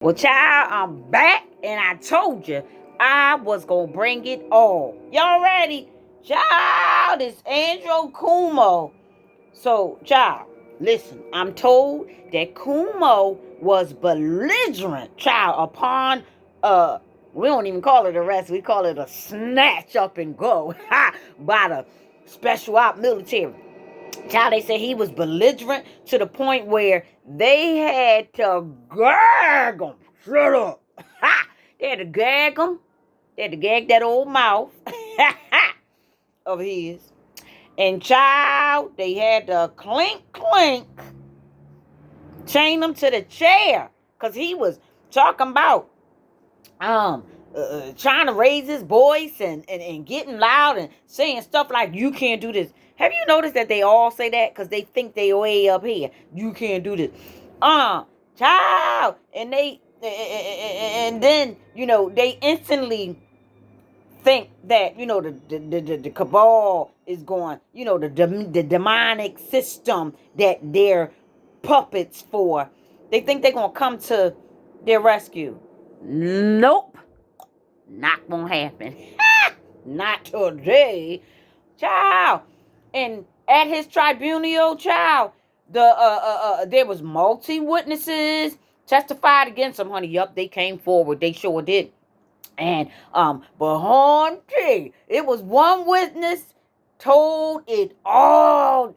Well, child, I'm back, and I told you I was gonna bring it all. Y'all ready? Child, it's Angel Cuomo. So, child, listen, I'm told that Cuomo was belligerent, child, upon we don't even call it arrest, we call it a snatch up and go by the special op military. Child, they said he was belligerent to the point where they had to gag him. Shut up. They had to gag him. They had to gag that old mouth of his. And child, they had to clink, clink, chain him to the chair. Because he was talking about trying to raise his voice and getting loud and saying stuff like, you can't do this. Have you noticed that they all say that? Because they think they way up here. You can't do this. Child. And then, they instantly think that, the cabal is going, the demonic system that they're puppets for. They think they're going to come to their rescue. Nope. Not gonna happen. Not today, child. And at his tribunal, child, there was multi witnesses testified against him, honey. Yup, they came forward. They sure did. And but honey, it was one witness told it all.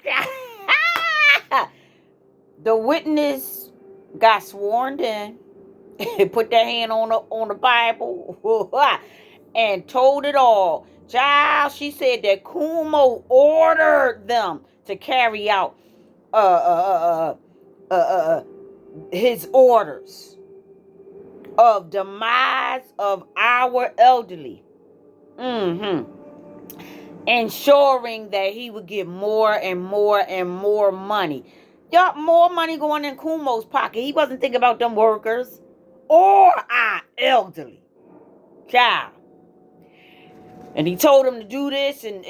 The witness got sworn in. Put their hand on the Bible and told it all. Child, she said that Cuomo ordered them to carry out his orders of demise of our elderly. Ensuring that he would get more and more and more money. Y'all, more money going in Cuomo's pocket. He wasn't thinking about them workers or our elderly. Child. And he told him to do this and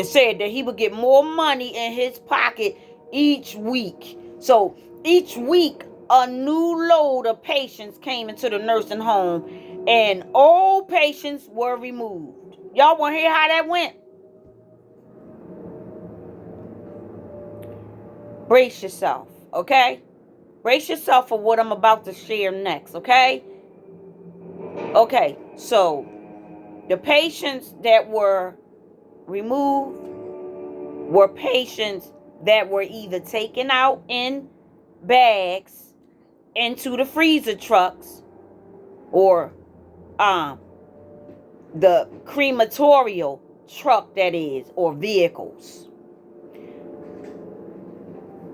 said that he would get more money in his pocket each week. So each week, a new load of patients came into the nursing home and old patients were removed. Y'all want to hear how that went? Brace yourself, okay? Brace yourself for what I'm about to share next, okay? Okay, so the patients that were removed were patients that were either taken out in bags into the freezer trucks or the crematorial truck, that is, or vehicles.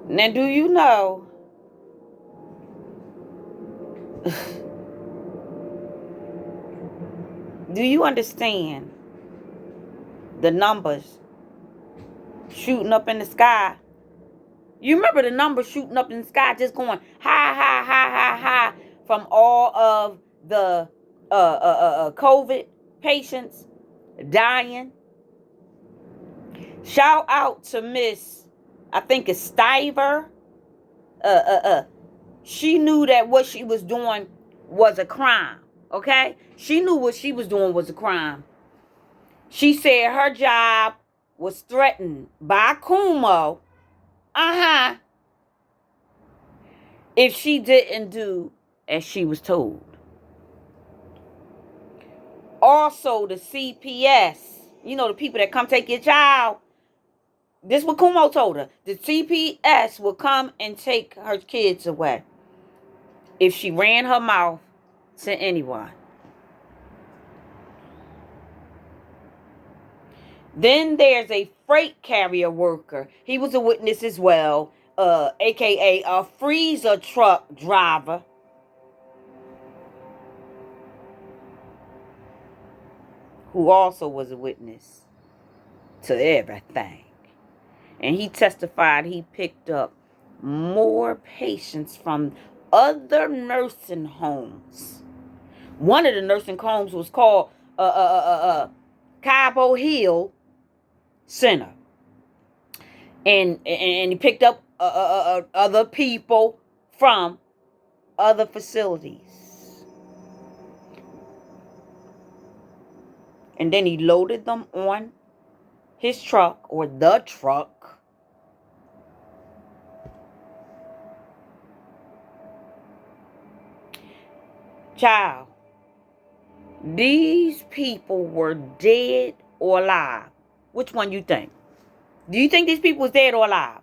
Now, do you know do you understand the numbers shooting up in the sky? You remember the numbers shooting up in the sky, just going high, high, high, high, high from all of the COVID patients dying. Shout out to Miss, I think it's Stiver. She knew that what she was doing was a crime. Okay, she knew what she was doing was a crime. She said her job was threatened by Cuomo. If she didn't do as she was told. Also, the CPS, the people that come take your child. This is what Cuomo told her. The CPS will come and take her kids away if she ran her mouth to anyone. Then there's a freight carrier worker. He was a witness as well, aka a freezer truck driver. Who also was a witness to everything. And he testified he picked up more patients from other nursing homes. One of the nursing homes was called Cabo Hill Center. And he picked up other people from other facilities. And then he loaded them on his truck, or the truck. Child, these people were dead or alive. Which one you think? Do you think these people was dead or alive?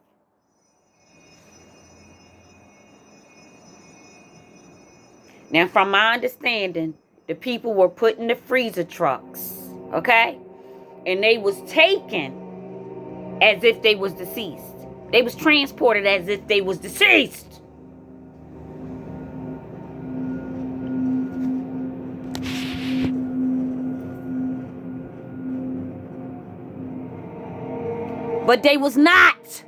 Now, from my understanding, the people were put in the freezer trucks, okay? And they was taken as if they was deceased. They was transported as if they was deceased. But they was not.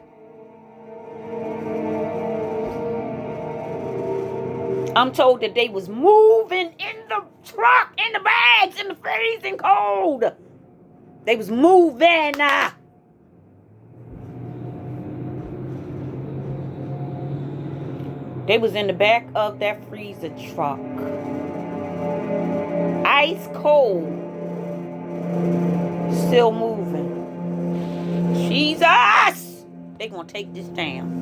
I'm told that they was moving in the truck, in the bags, in the freezing cold. They was moving. They was in the back of that freezer truck. Ice cold. Still moving. Jesus! They gonna take this down.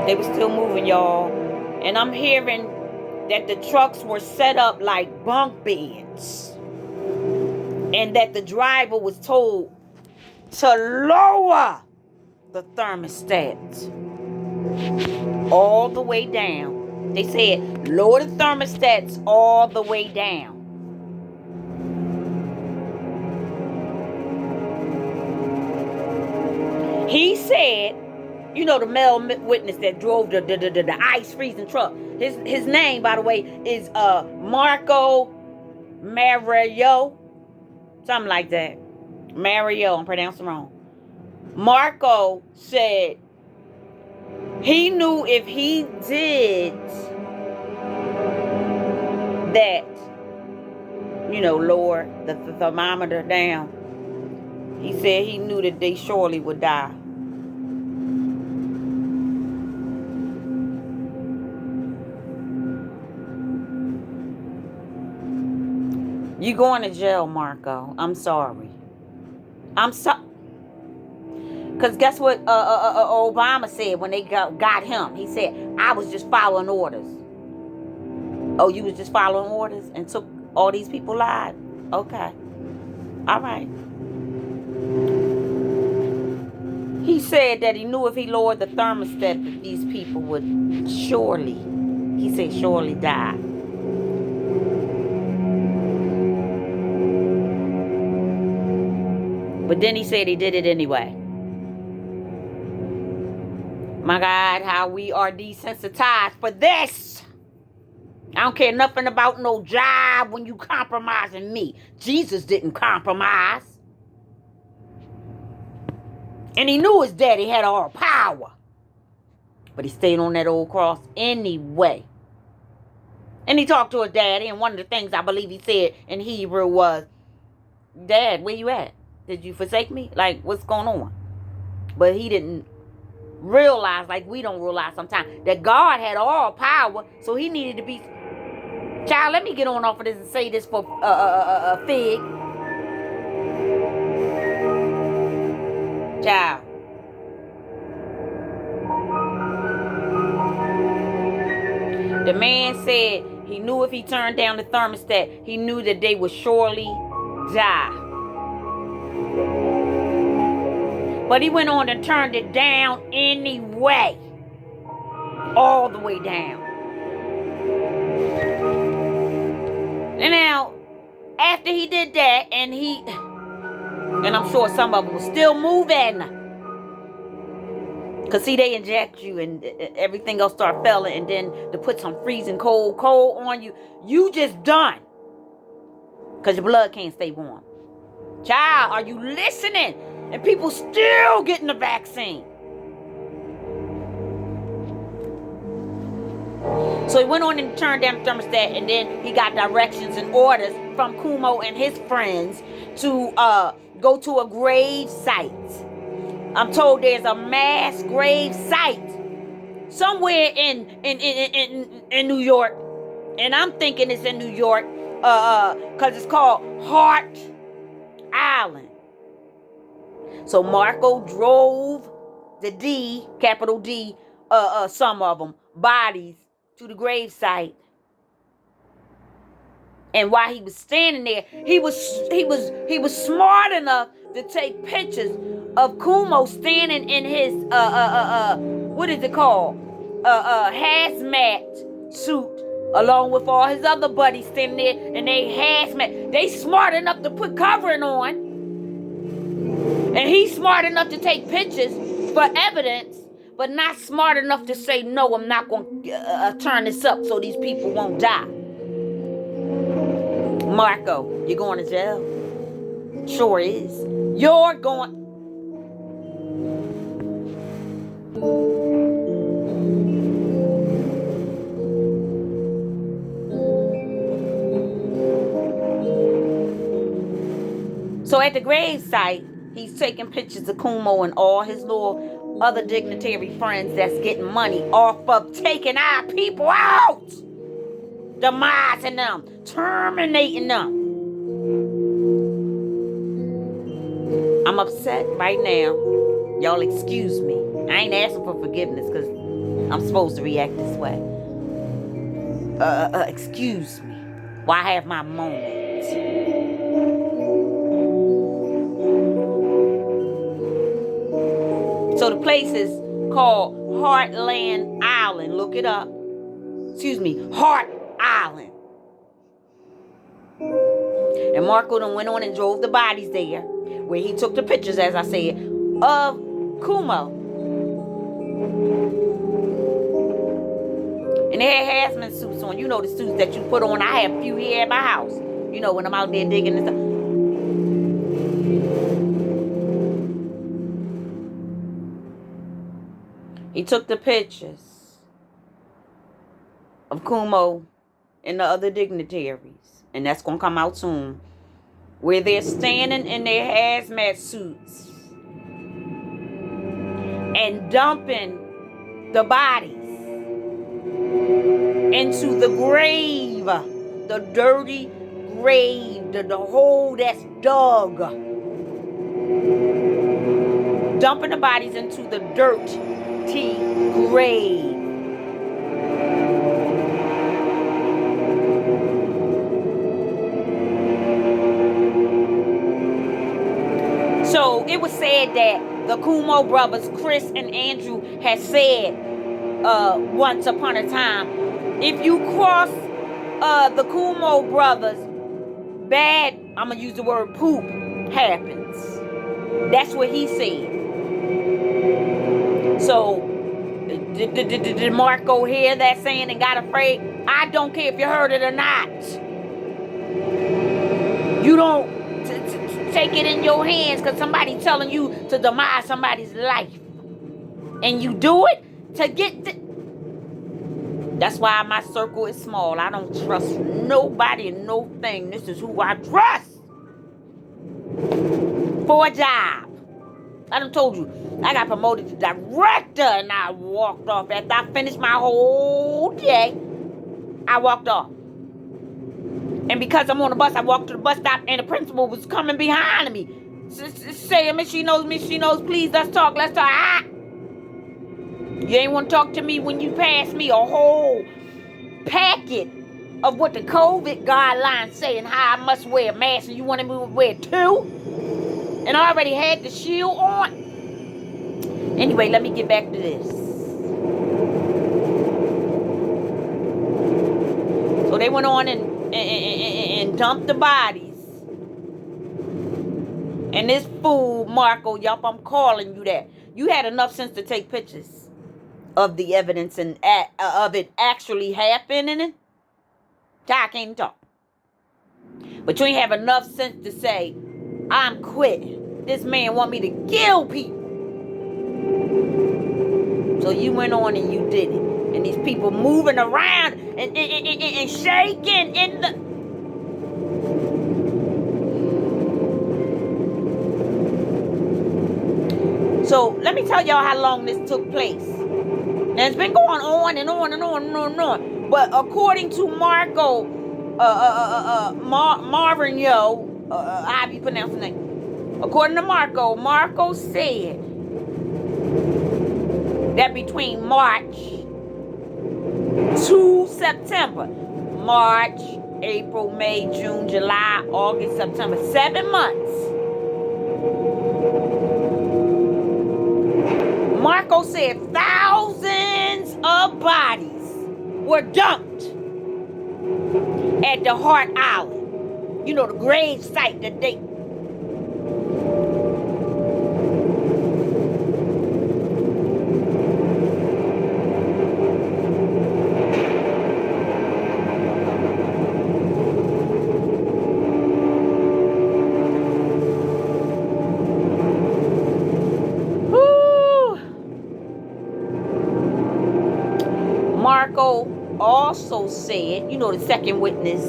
They were still moving, y'all. And I'm hearing that the trucks were set up like bunk beds. And that the driver was told to lower the thermostat all the way down. They said, lower the thermostats all the way down. He said, you know, the male witness that drove the ice freezing truck. His name, by the way, is Marco Mario. Something like that. Mario, I'm pronouncing wrong. Marco said he knew if he did that, you know, lower the thermometer down, he said he knew that they surely would die. You going to jail, Marco. I'm sorry. I'm sorry. Because guess what Obama said when they got him? He said, I was just following orders. Oh, you was just following orders and took all these people lives? Okay. All right. He said that he knew if he lowered the thermostat that these people would surely, he said, surely die. But then he said he did it anyway. My God, how we are desensitized for this. I don't care nothing about no job when you compromising me. Jesus didn't compromise. And he knew his daddy had all power. But he stayed on that old cross anyway. And he talked to his daddy, and one of the things I believe he said in Hebrew was, Dad, where you at? Did you forsake me? Like, what's going on? But he didn't realize, like we don't realize sometimes, that God had all power, so he needed to be. Child, let me get on off of this and say this for Fig. Child. The man said he knew if he turned down the thermostat, he knew that they would surely die. But he went on and turned it down anyway. All the way down. And now, after he did that, and I'm sure some of them were still moving. Because see, they inject you and everything else start failing, and then to put some freezing cold on you, you just done. Because your blood can't stay warm. Child, are you listening? And people still getting the vaccine. So he went on and turned down the thermostat, and then he got directions and orders from Cuomo and his friends to go to a grave site I'm told there's a mass grave site somewhere in New York, and I'm thinking it's in New York, cause it's called Hart Island. So Marco drove the D, capital D, some of them bodies to the grave site. And while he was standing there, he was smart enough to take pictures of Cuomo standing in his what is it called? Hazmat suit, along with all his other buddies standing there in they hazmat. They smart enough to put covering on, and he's smart enough to take pictures for evidence, but not smart enough to say, no, I'm not going to turn this up so these people won't die. Marco, you're going to jail? Sure is. You're going. So at the gravesite, he's taking pictures of Cuomo and all his little other dignitary friends that's getting money off of taking our people out. Demising them. Terminating them. I'm upset right now. Y'all excuse me. I ain't asking for forgiveness because I'm supposed to react this way. Excuse me while I have my moment. So the place is called Heartland Island. Look it up. Excuse me, Hart Island. And Marco then went on and drove the bodies there, where he took the pictures, as I said, of Cuomo. And they had hazmat suits on. You know the suits that you put on. I have a few here at my house. You know, when I'm out there digging and stuff. He took the pictures of Cuomo and the other dignitaries. And that's going to come out soon. Where they're standing in their hazmat suits and dumping the bodies into the grave, the dirty grave, the hole that's dug. Dumping the bodies into the dirty grave. So it was said that the Cuomo brothers, Chris and Andrew, had said once upon a time, if you cross the Cuomo brothers, bad, I'm going to use the word poop, happens. That's what he said. So, did Marco hear that saying and got afraid? I don't care if you heard it or not. You don't take it in your hands because somebody's telling you to demise somebody's life. And you do it to get... That's why my circle is small. I don't trust nobody and no thing. This is who I trust for a job. I done told you, I got promoted to director and I walked off. After I finished my whole day, I walked off. And because I'm on the bus, I walked to the bus stop and the principal was coming behind me. Saying, Miss, she knows, please, let's talk. Ah! You ain't want to talk to me when you pass me a whole packet of what the COVID guidelines say and how I must wear a mask, and you wanted me to wear two? And I already had the shield on. Anyway, let me get back to this. So they went on and dumped the bodies. And this fool, Marco, yup, I'm calling you that. You had enough sense to take pictures of the evidence and of it actually happening. I can't talk. But you ain't have enough sense to say, I'm quitting. This man want me to kill people. So you went on and you did it. And these people moving around and shaking in the... So let me tell y'all how long this took place. And it's been going on and on and on and on and on. But according to Marco, Marvino, how do you pronounce the name? According to Marco said that between March to September, March, April, May, June, July, August, September, 7 months. Marco said thousands of bodies were dumped at the Hart Island. You know, the grave site that they... Marco also said, you know, the second witness,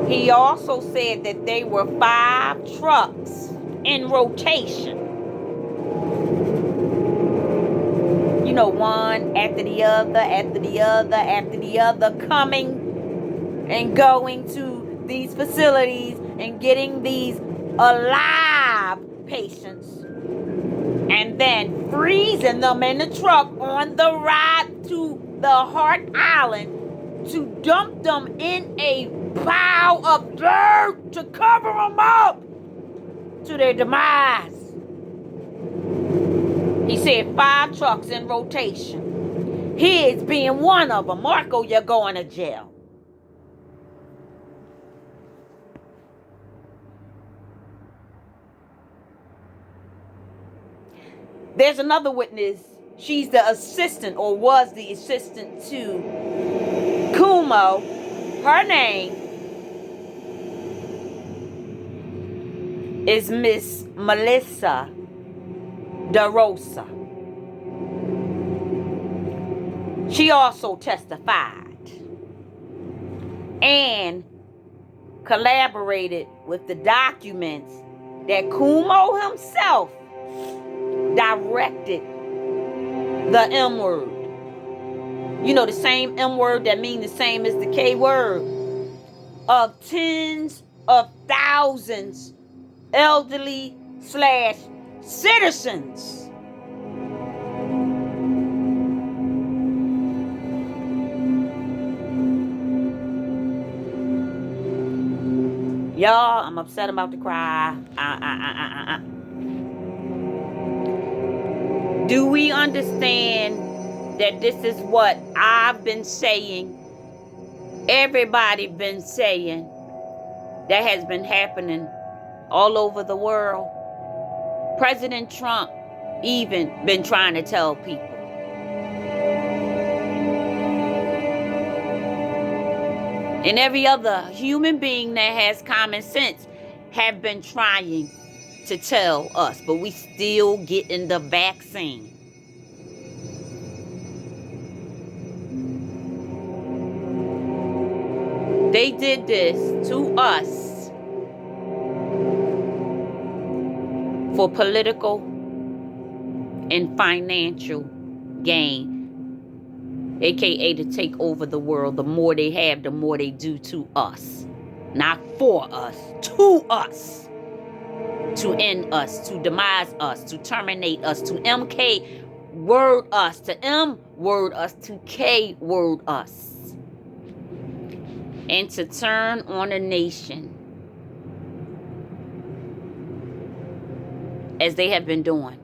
he also said that there were 5 trucks in rotation. You know, one after the other, after the other, after the other, coming and going to these facilities and getting these alive patients and then freezing them in the truck on the ride to the Hart Island to dump them in a pile of dirt to cover them up to their demise. He said 5 trucks in rotation. His being one of them. Marco, you're going to jail. There's another witness. She's the assistant, or was the assistant to Cuomo. Her name is Miss Melissa DeRosa. She also testified and collaborated with the documents that Cuomo himself directed the M word. You know, the same M word that means the same as the K word. Of tens of thousands elderly / citizens. Y'all, I'm upset about to cry. Do we understand that this is what I've been saying, everybody been saying, that has been happening all over the world? President Trump even been trying to tell people. And every other human being that has common sense have been trying to tell us, but we still getting the vaccine. They did this to us for political and financial gain, aka to take over the world. The more they have, the more they do to us. Not for us, to us. To end us, to demise us, to terminate us, to MK word us, to M word us, to K word us. And to turn on a nation as they have been doing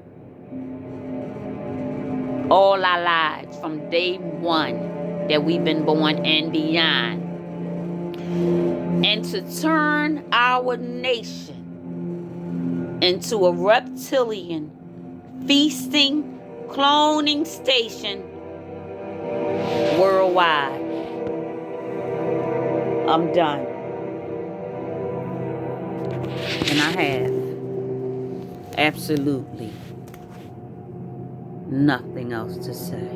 all our lives from day one that we've been born and beyond. And to turn our nation into a reptilian, feasting, cloning station worldwide. I'm done. And I have absolutely nothing else to say.